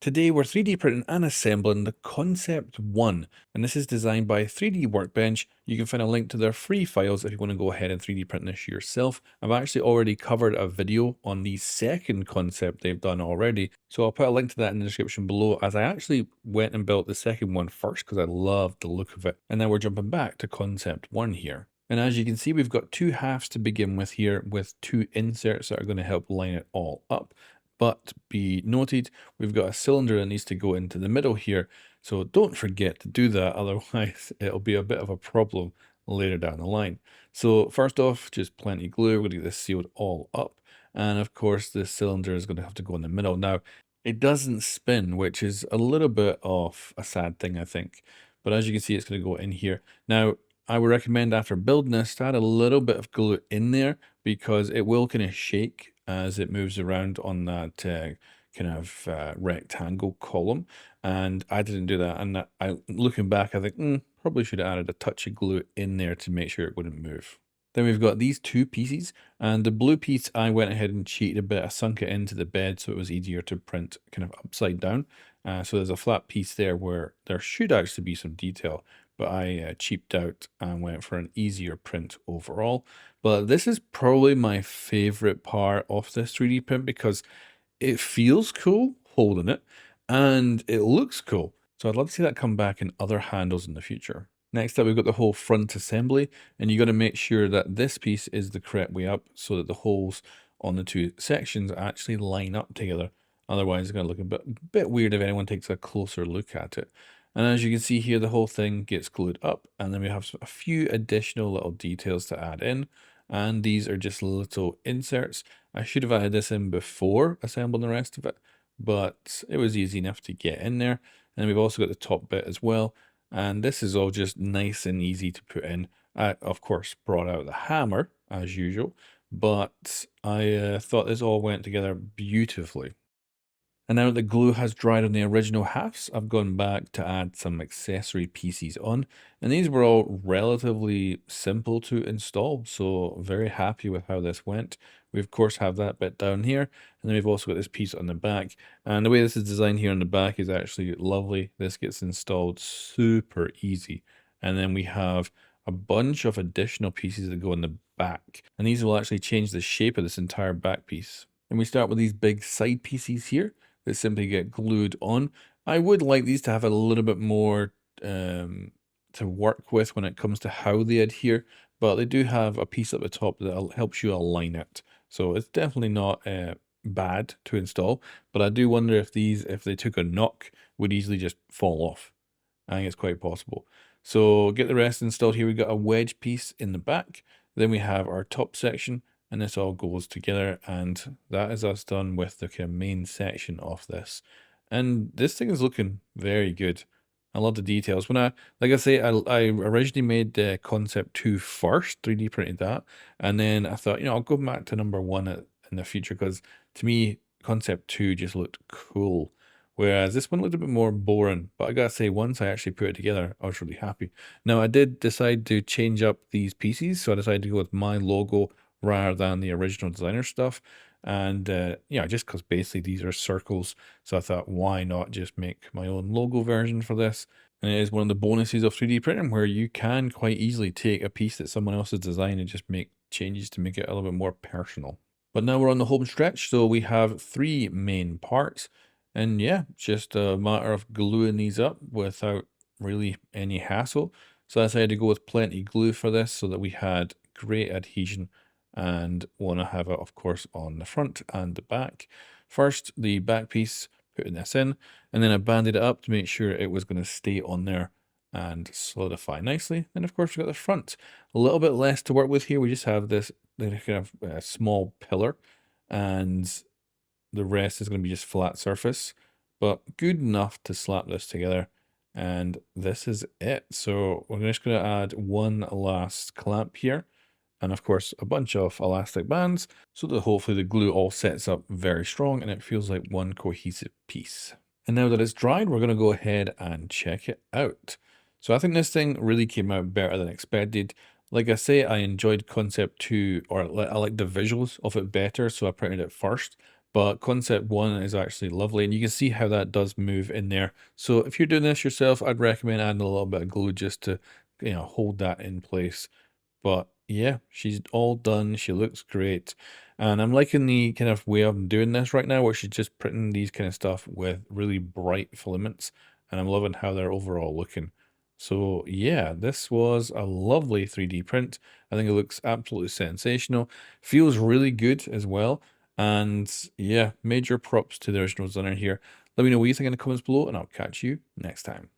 Today we're 3D printing and assembling the Concept 1, and this is designed by 3D Workbench. You can find a link to their free files if you want to go ahead and 3D print this yourself. I've actually already covered a video on the second concept they've done already, so I'll put a link to that in the description below, as I actually went and built the second one first because I loved the look of it. And then we're jumping back to Concept 1 here. And as you can see, we've got two halves to begin with here with two inserts that are going to help line it all up. But be noted, we've got a cylinder that needs to go into the middle here. So don't forget to do that, otherwise it'll be a bit of a problem later down the line. So first off, just plenty glue. We're going to get this sealed all up. And of course, this cylinder is going to have to go in the middle. Now, it doesn't spin, which is a little bit of a sad thing, I think. But as you can see, it's going to go in here. Now, I would recommend after building this to add a little bit of glue in there, because it will kind of shake as it moves around on that rectangle column. And I didn't do that. And looking back, I think probably should have added a touch of glue in there to make sure it wouldn't move. Then we've got these two pieces, and the blue piece I went ahead and cheated a bit. I sunk it into the bed so it was easier to print kind of upside down. So there's a flat piece there where there should actually be some detail, but I cheaped out and went for an easier print overall. But this is probably my favorite part of this 3D print because it feels cool holding it and it looks cool. So I'd love to see that come back in other handles in the future. Next up, we've got the whole front assembly, and you got to make sure that this piece is the correct way up so that the holes on the two sections actually line up together. Otherwise, it's going to look a bit weird if anyone takes a closer look at it. And as you can see here, the whole thing gets glued up, and then we have a few additional little details to add in. And these are just little inserts. I should have added this in before assembling the rest of it, but it was easy enough to get in there. And we've also got the top bit as well. And this is all just nice and easy to put in. I, of course, brought out the hammer as usual, but I thought this all went together beautifully. And now that the glue has dried on the original halves, I've gone back to add some accessory pieces on. And these were all relatively simple to install, so very happy with how this went. We of course have that bit down here, and then we've also got this piece on the back. And the way this is designed here on the back is actually lovely. This gets installed super easy. And then we have a bunch of additional pieces that go in the back. And these will actually change the shape of this entire back piece. And we start with these big side pieces here that simply get glued on. I would like these to have a little bit more to work with when it comes to how they adhere, but they do have a piece at the top that helps you align it. So it's definitely not bad to install, but I do wonder if these, if they took a knock, would easily just fall off. I think it's quite possible. So get the rest installed here. We've got a wedge piece in the back. Then we have our top section, and this all goes together, and that is us done with the kind of main section of this. And this thing is looking very good. I love the details. When like I say, I originally made the Concept 2 first, 3D printed that, and then I thought, I'll go back to number 1 in the future, because to me, Concept 2 just looked cool. Whereas this one looked a bit more boring, but I gotta say, once I actually put it together, I was really happy. Now, I did decide to change up these pieces, so I decided to go with my logo rather than the original designer stuff. And just because basically these are circles, so I thought, why not just make my own logo version for this? And it is one of the bonuses of 3D printing, where you can quite easily take a piece that someone else has designed and just make changes to make it a little bit more personal. But now we're on the home stretch, so we have 3 main parts. And yeah, just a matter of gluing these up without really any hassle. So I decided to go with plenty glue for this so that we had great adhesion, and want to have it, of course, on the front and the back. First, the back piece, putting this in, and then I banded it up to make sure it was going to stay on there and solidify nicely. And of course, we've got the front. A little bit less to work with here. We just have this kind of small pillar, and the rest is going to be just flat surface, but good enough to slap this together. And this is it. So we're just going to add one last clamp here, and of course a bunch of elastic bands, so that hopefully the glue all sets up very strong and it feels like one cohesive piece. And now that it's dried, we're going to go ahead and check it out. So I think this thing really came out better than expected. Like I say, I enjoyed Concept 2, or I like the visuals of it better, so I printed it first. but concept one is actually lovely, and you can see how that does move in there. So if you're doing this yourself, I'd recommend adding a little bit of glue just to, hold that in place. But yeah, she's all done. She looks great. And I'm liking the kind of way I'm doing this right now, where she's just printing these kind of stuff with really bright filaments. And I'm loving how they're overall looking. So yeah, this was a lovely 3D print. I think it looks absolutely sensational. Feels really good as well. And yeah, major props to the original designer here. Let me know what you think in the comments below, and I'll catch you next time.